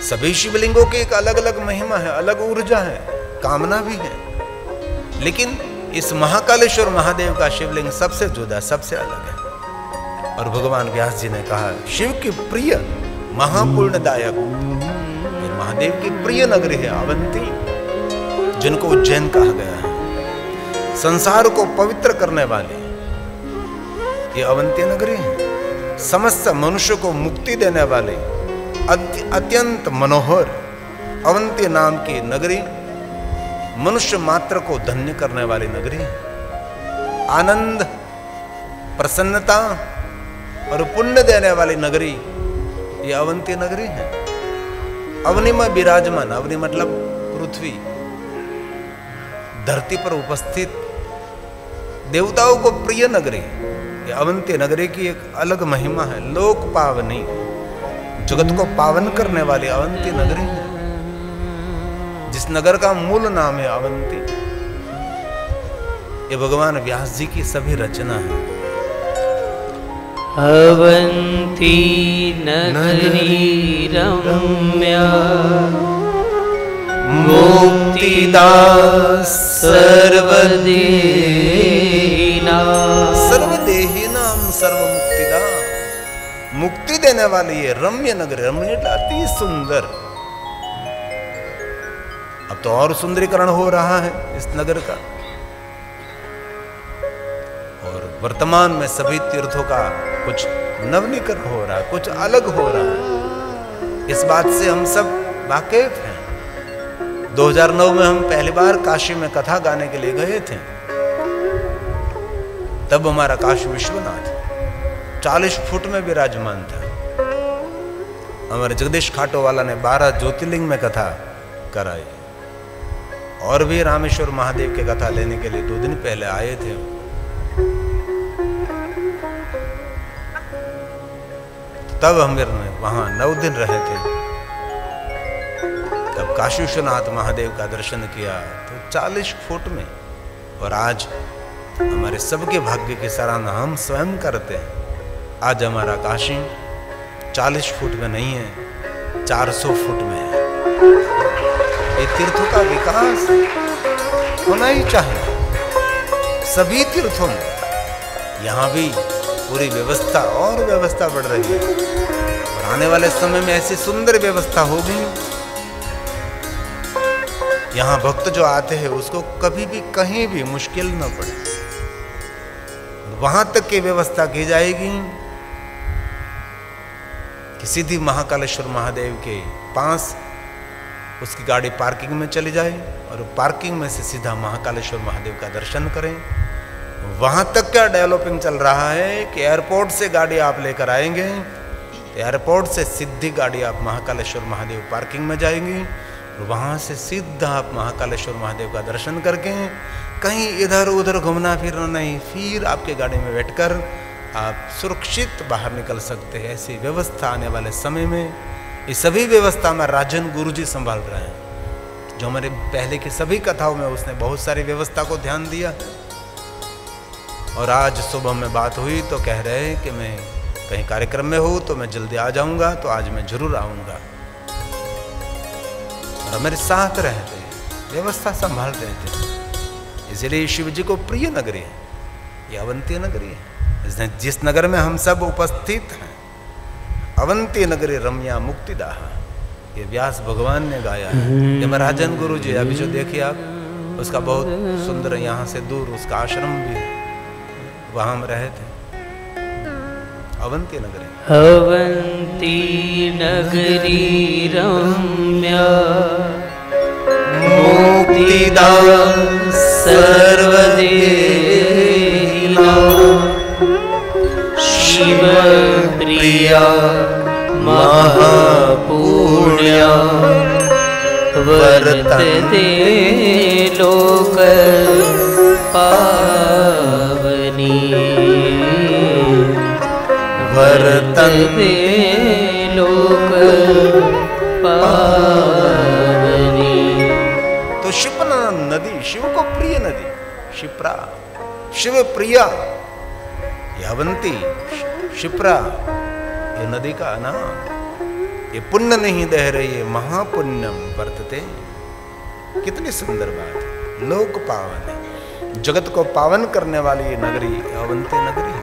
सभी शिवलिंगों की एक अलग अलग महिमा है, अलग ऊर्जा है, कामना भी है, लेकिन इस महाकालेश्वर महादेव का शिवलिंग सबसे जुदा, सबसे अलग है। और भगवान व्यास जी ने कहा, शिव की प्रिय महापुण्यदायक, ये महादेव की प्रिय नगरी है अवंती, जिनको उज्जैन कहा गया है। संसार को पवित्र करने वाली ये अवंती नगरी है। समस्त मनुष्य को मुक्ति देने वाले अत्यंत मनोहर अवंती नाम की नगरी, मनुष्य मात्र को धन्य करने वाली नगरी है। आनंद, प्रसन्नता और पुण्य देने वाली नगरी ये अवंती नगरी है। अवनी में विराजमान, अवनी मतलब पृथ्वी, धरती पर उपस्थित देवताओं को प्रिय नगरी, ये अवंती नगरी की एक अलग महिमा है। लोक पावनी, जगत को पावन करने वाली अवंती नगरी है, जिस नगर का मूल नाम है अवंती। ये भगवान व्यास जी की सभी रचना है। अवंती नगरी रम्या मुक्तिदा सर्वदेहिनां सर्वमुक्तिदा, मुक्ति देने वाली ये रम्य नगरी, रम्य अति सुंदर। अब तो और सुंदरीकरण हो रहा है इस नगर का, और वर्तमान में सभी तीर्थों का कुछ नवनीकरण हो रहा है, कुछ अलग हो रहा है। इस बात से हम सब वाकिफ हैं। 2009 में हम पहली बार काशी में कथा गाने के लिए गए थे। तब हमारा काशी विश्वनाथ 40 फुट में विराजमान था। हमारे जगदीश खाटोवाला ने 12 ज्योतिर्लिंग में कथा कराई, और भी रामेश्वर महादेव की कथा लेने के लिए 2 दिन पहले आए थे। तब हम वहां 9 दिन रहे थे। तब काशी विश्वनाथ महादेव का दर्शन किया तो 40 फुट में, और आज हमारे सबके भाग्य की सराहना हम स्वयं करते हैं। आज हमारा काशी 40 फुट में नहीं है, 400 फुट में है। ये तीर्थों का विकास होना ही चाहिए सभी तीर्थों में। यहाँ भी पूरी व्यवस्था और व्यवस्था बढ़ रही है, और आने वाले समय में ऐसी सुंदर व्यवस्था होगी, यहाँ भक्त जो आते हैं उसको कभी भी कहीं भी मुश्किल न पड़े। वहां तक की व्यवस्था की जाएगी कि सीधी महाकालेश्वर महादेव के पास उसकी गाड़ी पार्किंग में चली जाए, और पार्किंग में से सीधा महाकालेश्वर महादेव का दर्शन करें। वहां तक क्या डेवलपिंग चल रहा है कि एयरपोर्ट से गाड़ी आप लेकर आएंगे, एयरपोर्ट से सीधी गाड़ी आप महाकालेश्वर महादेव पार्किंग में जाएंगी, और वहां से सीधा आप महाकालेश्वर महादेव का दर्शन करके कहीं इधर उधर घूमना फिरना नहीं, फिर आपके गाड़ी में बैठकर आप सुरक्षित बाहर निकल सकते हैं। ऐसी व्यवस्था आने वाले समय में, ये सभी व्यवस्था में राजन गुरुजी संभाल रहे हैं, जो हमारे पहले की सभी कथाओं में उसने बहुत सारी व्यवस्था को ध्यान दिया। और आज सुबह में बात हुई तो कह रहे हैं कि मैं कहीं कार्यक्रम में हूँ तो मैं जल्दी आ जाऊंगा, तो आज मैं जरूर आऊंगा। और मेरे साथ रहते, व्यवस्था संभाल रहे थे। इसलिए शिव जी को प्रिय नगरी है, ये अवंती नगरी है, जिस नगर में हम सब उपस्थित हैं। अवंती नगरी रम्या मुक्तिदाह, ये व्यास भगवान ने गाया है। ये महाराजन गुरु जी, अभी जो देखिए आप, उसका बहुत सुंदर, यहाँ से दूर उसका आश्रम भी है, वहां हम रहे थे। अवंती नगरी, अवंती नगरी रम्या मुक्तिदा सर्वदेहिनां शिव प्रिया महापुण्या वर्तते लोक पावनी वर्तते लोक पावनी। तो शिप्रा नदी, शिव को प्रिय नदी, शिप्रा, शिव प्रिया, अवंती, शिप्रा, ये नदी का नाम। ये पुण्य नहीं दह रही, महापुण्यम वर्तते। कितनी सुंदर बात है। लोक पावन, जगत को पावन करने वाली ये नगरी अवंती नगरी।